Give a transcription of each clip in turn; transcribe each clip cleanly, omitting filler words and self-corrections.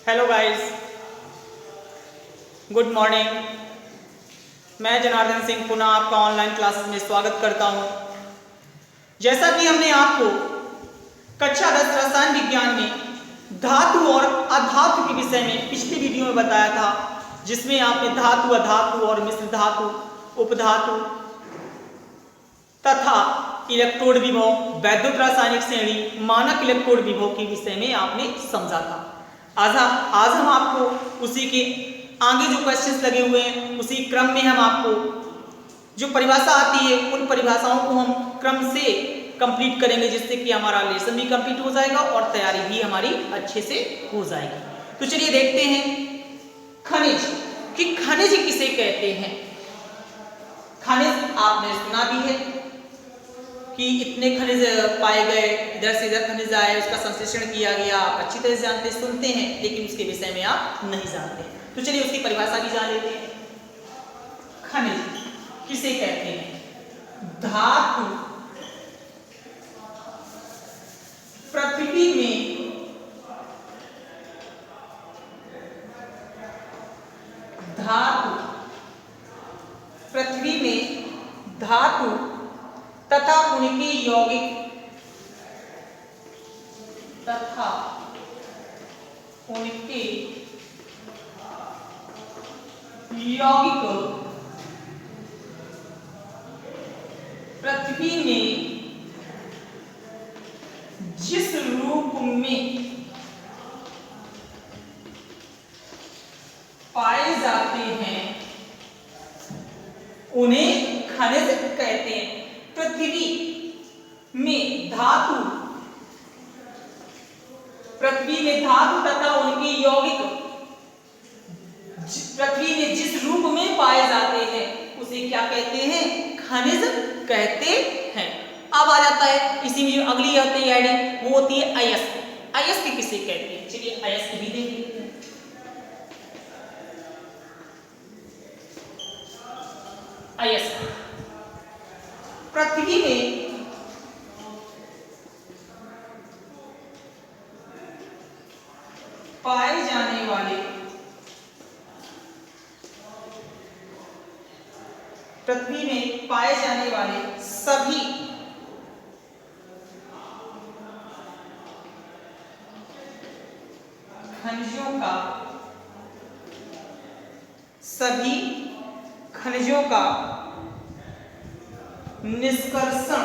Hello guys, good morning. मैं जनार्दन सिंह पुनः आपका ऑनलाइन क्लासेस में स्वागत करता हूं। जैसा कि हमने आपको कक्षा 10 रसायन विज्ञान में धातु और अधातु के विषय में पिछली वीडियो में बताया था, जिसमें आपने धातु, अधातु और मिश्र धातु, उपधातु तथा इलेक्ट्रोड विभव, वैद्युत रासायनिक श्रेणी, मानक इलेक्ट्रोड विभव के विषय में आपने समझा था। आज हम आपको उसी के आगे जो क्वेश्चंस लगे हुए हैं उसी क्रम में हम आपको जो परिभाषा आती है उन परिभाषाओं को हम क्रम से कंप्लीट करेंगे, जिससे कि हमारा लेसन भी कंप्लीट हो जाएगा और तैयारी भी हमारी अच्छे से हो जाएगी। तो चलिए देखते हैं खनिज कि खनिज किसे कहते हैं। खनिज आपने सुना भी है कि इतने खनिज पाए गए, इधर से इधर खनिज आए, उसका संश्लेषण किया गया, आप अच्छी तरह से जानते सुनते हैं, लेकिन उसके विषय में आप नहीं जानते। तो चलिए उसकी परिभाषा भी जान लेते हैं। खनिज किसे कहते हैं? धातु पृथ्वी में धातु तथा उनके यौगिक पृथ्वी में जिस रूप में पाए जाते हैं उन्हें खनिज कहते हैं। पृथ्वी में धातु तथा उनके यौगिक पृथ्वी में जिस रूप में पाए जाते हैं उसे क्या कहते हैं? खनिज कहते हैं। अब आ जाता है इसी में जो अगली आती है हेडिंग, वो होती है अयस्क। अयस्क किसे कहते हैं? चलिए अयस्क भी देख लेते हैं। अयस्क पृथ्वी में पाए जाने वाले सभी खनिजों का निष्कर्षण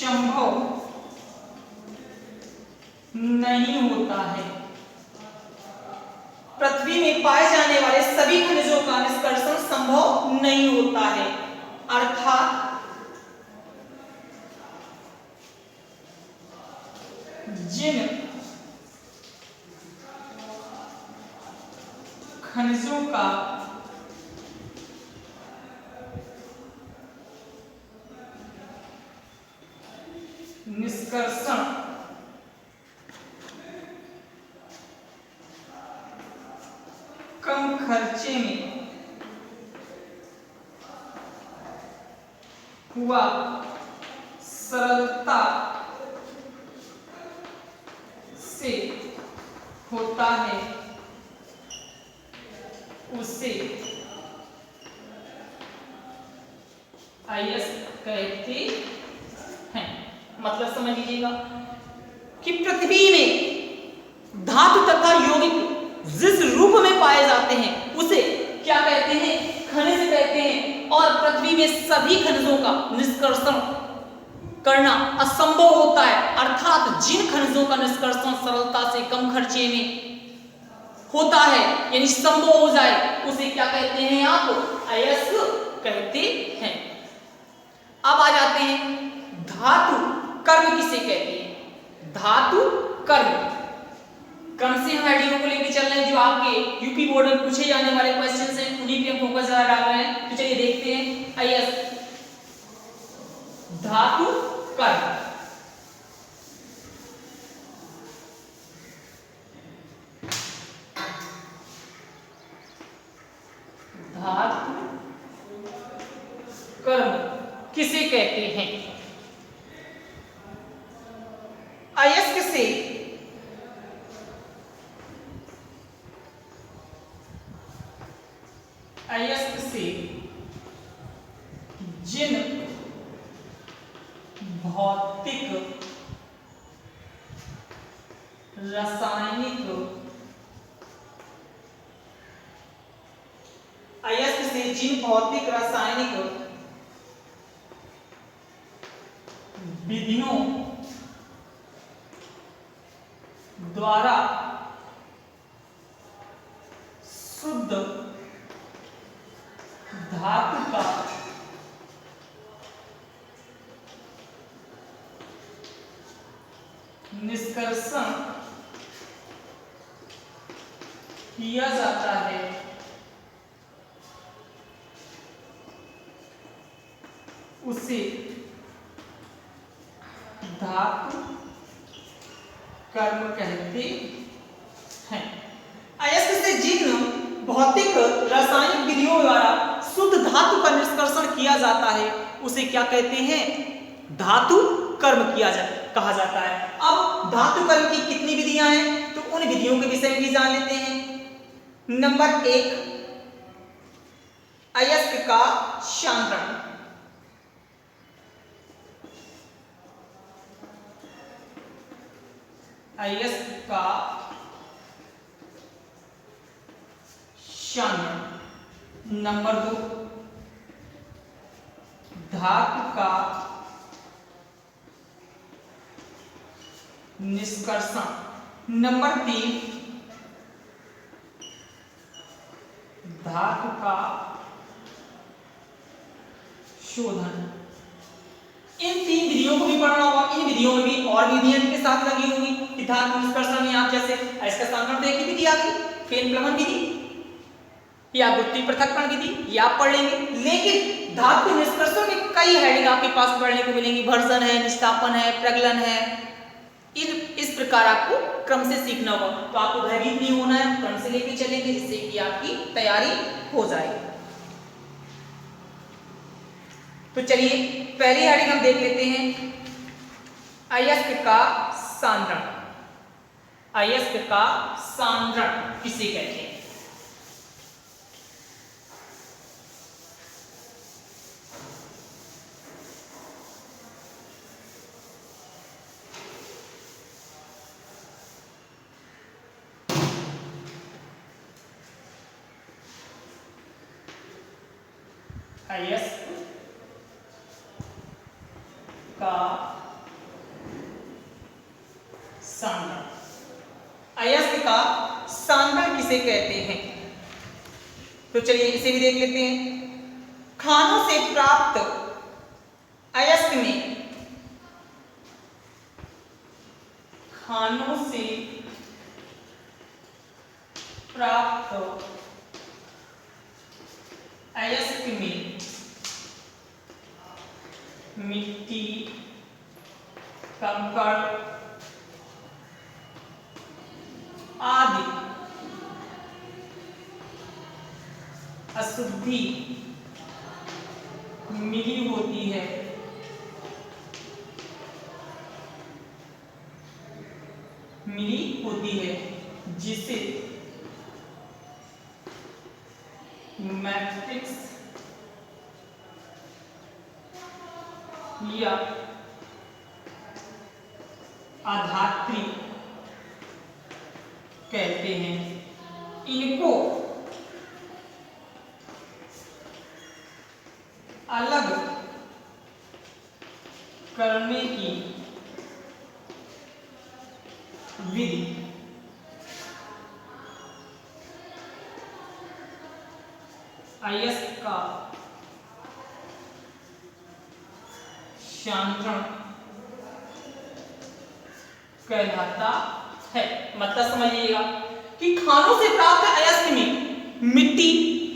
संभव नहीं होता है। पृथ्वी में पाए जाने वाले सभी खनिजों का निष्कर्षण संभव नहीं होता है, अर्थात जिन खनिजों का निष्कर्षण कम खर्चे में हुआ, सरलता से होता है, उसे अयस्क कहते हैं। मतलब समझ लीजिएगा कि पृथ्वी में धातु तथा यौगिक जिस रूप में पाए जाते हैं उसे क्या कहते हैं? खनिज कहते हैं। और पृथ्वी में सभी खनिजों का निष्कर्षण करना असंभव होता है, अर्थात जिन खनिजों का निष्कर्षण सरलता से कम खर्चे में होता है, यानी संभव हो जाए, उसे क्या कहते हैं? आप अयस्क कहते हैं। अब आ जाते हैं धातु कर्म किसे कहते हैं? धातु कर्म क्रम से हम आइडिया को लेकर चल रहे हैं, जो आपके यूपी बोर्ड में पूछे जाने वाले क्वेश्चन हैं उन्हीं पे हम फोकस डाल रहे हैं। तो चलिए देखते हैं अयस्क धातु कर्म। धातु कहते हैं? अयस्क से जिन भौतिक रासायनिक विधियों द्वारा शुद्ध धातु का निष्कर्षण किया जाता है, उसे धातु कर्म कहते हैं। अयस्क से जिन भौतिक रासायनिक विधियों द्वारा शुद्ध धातु का निष्कर्षण किया जाता है उसे क्या कहते हैं? धातु कर्म कहा जाता है। अब धातु कर्म की कितनी विधियां हैं तो उन विधियों के विषय में भी जान लेते हैं। नंबर 1, अयस्क का शांतरण। अयस्क का शांतरण। नंबर 2, धातु का निष्कर्षण। नंबर 3, धातु का शोधन। इन 3 विधियों को भी पढ़ना होगा। इन विधियों में भी और विधियां इनके साथ लगी होंगी कि धातु निष्कर्षण में आप जैसे इसका शांतरण तो एक ही विधि आ गई, फेन प्लवन विधि या गुत्ती पृथक्करण विधि, ये आप पढ़ लेंगे। लेकिन धातु निष्कर्षण में कई हेडिंग आपके पास पढ़ने को मिलेंगी। भर्सन है, निष्ठापन है, प्रगलन है। इस प्रकार आपको क्रम से सीखना होगा। तो आपको भयभीत नहीं होना है, क्रम से लेके चलेंगे जिससे कि आपकी तैयारी हो जाए। तो चलिए पहली हेडिंग हम देख लेते हैं, अयस्क का सांद्रण। अयस्क का सांद्रण किसे कहते हैं? अयस्क का सांद्रण। अयस्क का सांद्रण किसे कहते हैं? तो चलिए इसे भी देख लेते हैं। खानों से प्राप्त अयस्क में, खानों से प्राप्त अयस्क में मिट्टी, कंकड़ आदि अशुद्धि मिली होती है, जिसे मैट्रिक्स या आधात्री कहते हैं। इनको अलग करने की विधि अयस्क का शांतरण कहलाता है। मतलब समझिएगा कि खानों से प्राप्त अयस्क में मिट्टी,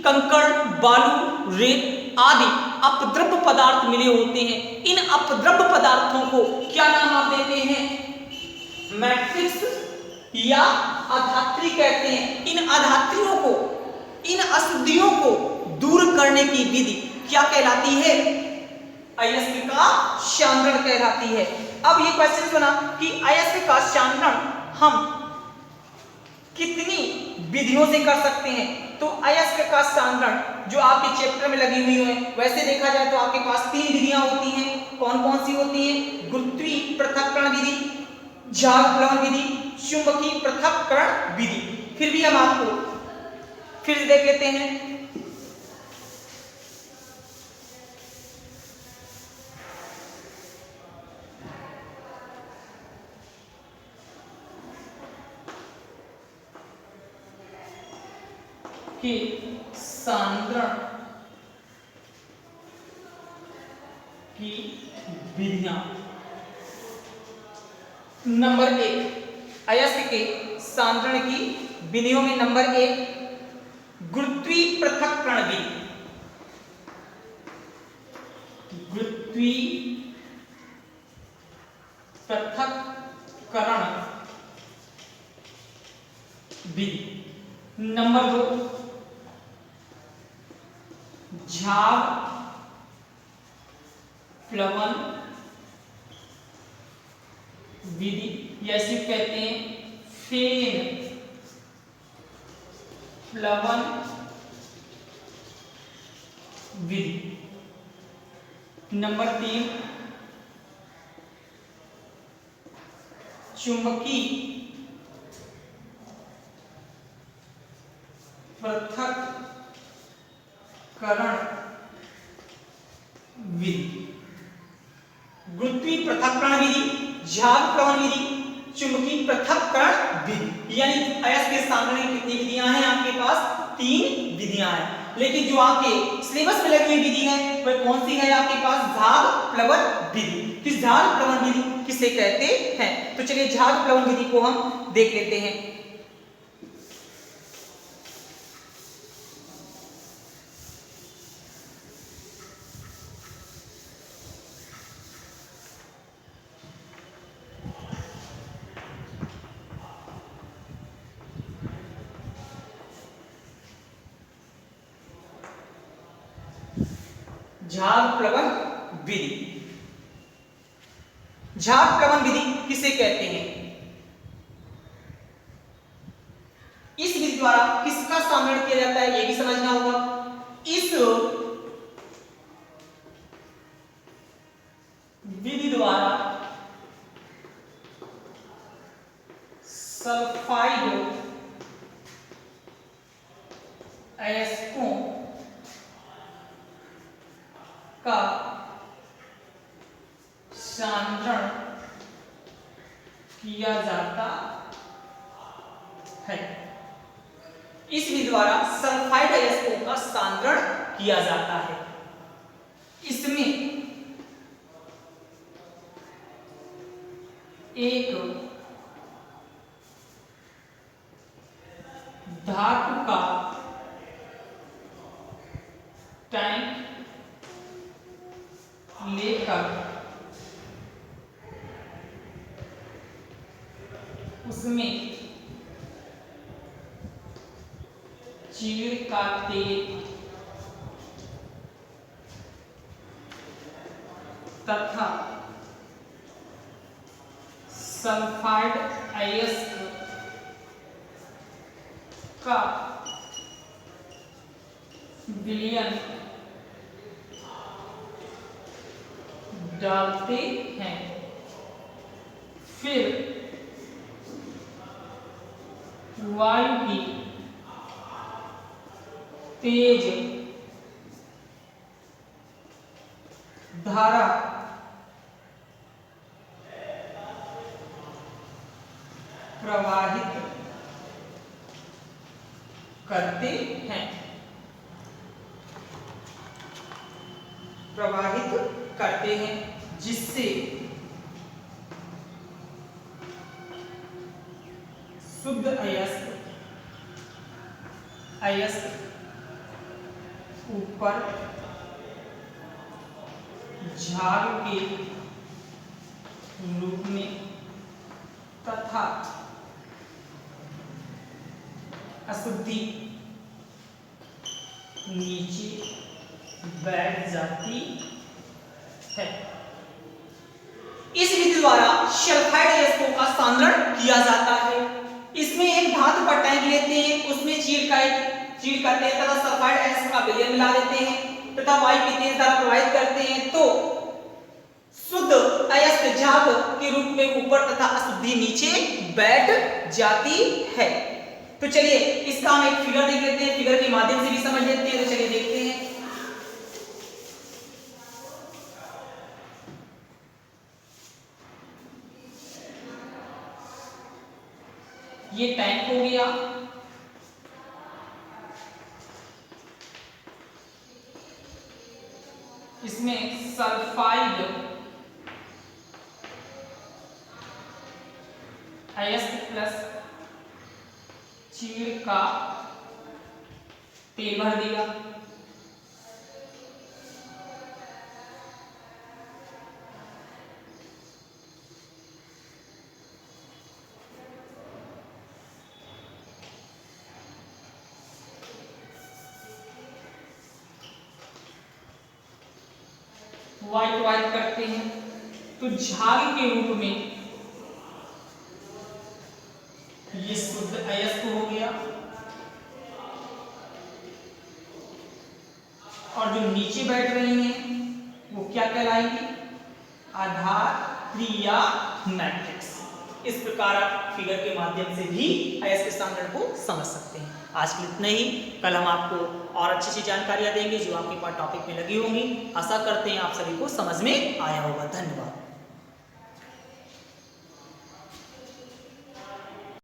कंकड़, बालू, रेत आदि अपद्रव्य पदार्थ मिले होते हैं। इन अपद्रव्य पदार्थों को क्या नाम आप देते हैं? मैट्रिक्स या अधात्री कहते हैं। इन अधात्रियों को, इन अशुद्धियों को दूर करने की विधि क्या कहलाती है? अयस्क का सांद्रण कहलाती है। अब ये क्वेश्चन सुना कि अयस्क का सांद्रण हम कितनी विधियों से कर सकते हैं। तो अयस्क का सांद्रण जो आपके चैप्टर में लगी हुई है, वैसे देखा जाए तो आपके पास 3 विधियां होती हैं। कौन कौन सी होती हैं? गुरुत्वीय पृथक्करण विधि, झाग प्लवन विधि, चुंबकीय पृथक्करण विधि। फिर भी हम आपको फिर देख लेते हैं। कि सांद्रण की विधियां। नंबर 1, अयस्क के सांद्रण की विधियों में नंबर 1 गुरुत्वीय पृथक्करण विधि। गुरुत्वीय पृथक्करण विधि। नंबर 2 झाग प्लवन विधि, या इसे कहते हैं फेन प्लवन विधि। नंबर 3 चुंबकीय पृथक्करण विधि। गुरुत्वीय पृथक्करण विधि, झाग प्लवन विधि, चुंबकीय पृथक्करण विधि। यानी अयस्क के सांद्रण की कितनी विधियां हैं? आपके पास 3 विधियां हैं। लेकिन जो आपके सिलेबस में लगी हुई विधि है वह कौन सी है? आपके पास झाग प्लवन विधि। किस झाग प्लवन विधि किसे कहते हैं? तो चलिए झाग प्लवन विधि को हम देख लेते हैं। झाग प्लवन विधि। झाग प्लवन विधि किसे कहते हैं? इस विधि द्वारा किसका सांद्रण किया जाता है, यह भी समझना होगा। इस विधि द्वारा सल्फाइड अयस्कों का सांद्रण किया जाता है। इस विधि द्वारा सल्फाइड अयस्कों का सांद्रण किया जाता है। इसमें एक धातु का टैंक लेकर उसमें चीड़ का तेल तथा सल्फाइड अयस्क का विलयन डालते हैं। फिर वायु की तेज धारा प्रवाहित करते हैं। जिससे शुद्ध अयस्क ऊपर झाग के रूप में तथा अशुद्धि नीचे बैठ जाती है। इस विधि द्वारा सल्फाइड अयस्कों का सांद्रण किया जाता है। इसमें एक धातु का टैंक लेते हैं, उसमें चीड़ का तेल तथा सल्फाइड अयस्क का विलयन मिला देते हैं तथा वायु की तेज धारा प्रवाहित करते हैं तो शुद्ध अयस्क झाग के रूप में ऊपर तथा अशुद्धि नीचे बैठ जाती है। तो चलिए इसका हम एक फिगर देख लेते हैं, फिगर के माध्यम से भी समझ लेते हैं। तो चलिए देखते हैं। ये टैंक हो गया, इसमें सल्फाइड अयस्क प्लस चीड़ का तेल भर दिया। वायु प्रवाहित करते हैं तो झाग के रूप में ये शुद्ध अयस्क हो गया और जो नीचे बैठ रही हैं वो क्या कहलाएंगी? आधात्रिय मैट्रिक्स। इस प्रकार आप फिगर के माध्यम से भी अयस्क सांद्रण को समझ सकते हैं। आज के लिए इतना ही। कल हम आपको और अच्छी जानकारियां देंगे जो आपके पास टॉपिक में लगी होंगी। आशा करते हैं आप सभी को समझ में आया होगा। धन्यवाद।